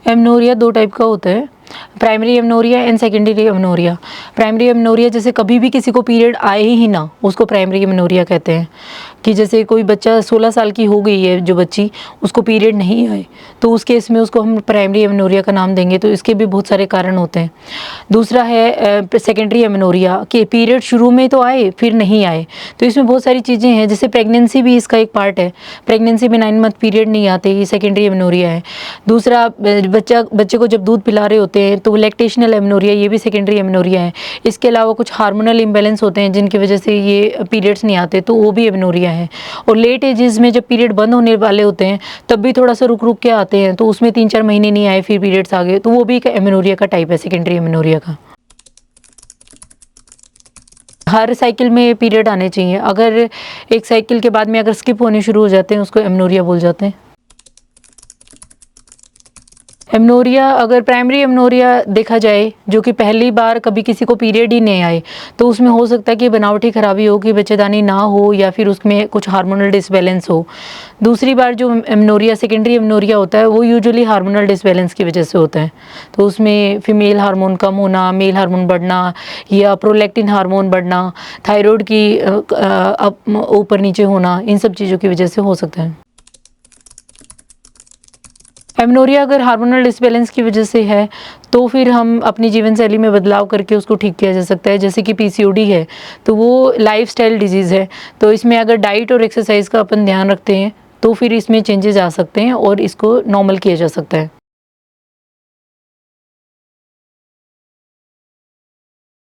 Amenorrhoea 2 type का होता है, primary amenorrhoea and secondary amenorrhoea. Primary amenorrhoea जैसे कभी भी किसी को पीरियड आए ही ना, उसको प्राइमरी एमनोरिया कहते हैं। कि जैसे कोई बच्चा 16 साल की हो गई है जो बच्ची, उसको पीरियड नहीं आए, तो उस केस में उसको हम प्राइमरी एमनोरिया का नाम देंगे। तो इसके भी बहुत सारे कारण होते हैं। दूसरा है सेकेंडरी एमनोरिया, कि पीरियड शुरू में तो आए फिर नहीं आए। तो इसमें बहुत सारी चीज़ें हैं, जैसे प्रेगनेंसी भी इसका एक पार्ट है। प्रेगनेंसी में 9 मंथ पीरियड नहीं आते, ये सेकेंडरी एमनोरिया है। दूसरा, बच्चे को जब दूध पिला रहे होते हैं तो वो लैक्टेशनल एमनोरिया, ये भी सेकेंडरी एमनोरिया है। इसके अलावा कुछ हार्मोनल इम्बैलेंस होते हैं जिनकी वजह से ये पीरियड्स नहीं आते, तो वो भी एमनोरिया है। और लेट एजेस में जब पीरियड बंद होने वाले होते हैं तब भी थोड़ा सा रुक रुक के आते हैं, तो उसमें 3-4 महीने नहीं आए फिर पीरियड्स आ गए, तो वो भी एक एमनोरिया का टाइप है, सेकेंडरी एमनोरिया का। हर साइकिल में पीरियड आने चाहिए। अगर एक साइकिल के बाद में अगर स्किप होने शुरू हो जाते हैं, उसको एमनोरिया बोल जाते हैं। एमनोरिया, अगर प्राइमरी एमनोरिया देखा जाए, जो कि पहली बार कभी किसी को पीरियड ही नहीं आए, तो उसमें हो सकता है कि बनावटी खराबी हो, कि बच्चेदानी ना हो, या फिर उसमें कुछ हार्मोनल डिसबैलेंस हो। दूसरी बार जो एमनोरिया, सेकेंडरी एमनोरिया होता है, वो यूजुअली हार्मोनल डिसबैलेंस की वजह से होता है। तो उसमें फीमेल हार्मोन कम होना, मेल हार्मोन बढ़ना, या प्रोलैक्टिन हार्मोन बढ़ना, थायराइड की ऊपर नीचे होना, इन सब चीज़ों की वजह से हो सकता है। एमनोरिया अगर हार्मोनल डिसबैलेंस की वजह से है, तो फिर हम अपनी जीवन शैली में बदलाव करके उसको ठीक किया जा सकता है। जैसे कि पीसीओडी है, तो वो लाइफस्टाइल डिजीज़ है, तो इसमें अगर डाइट और एक्सरसाइज का अपन ध्यान रखते हैं, तो फिर इसमें चेंजेस आ सकते हैं और इसको नॉर्मल किया जा सकता है।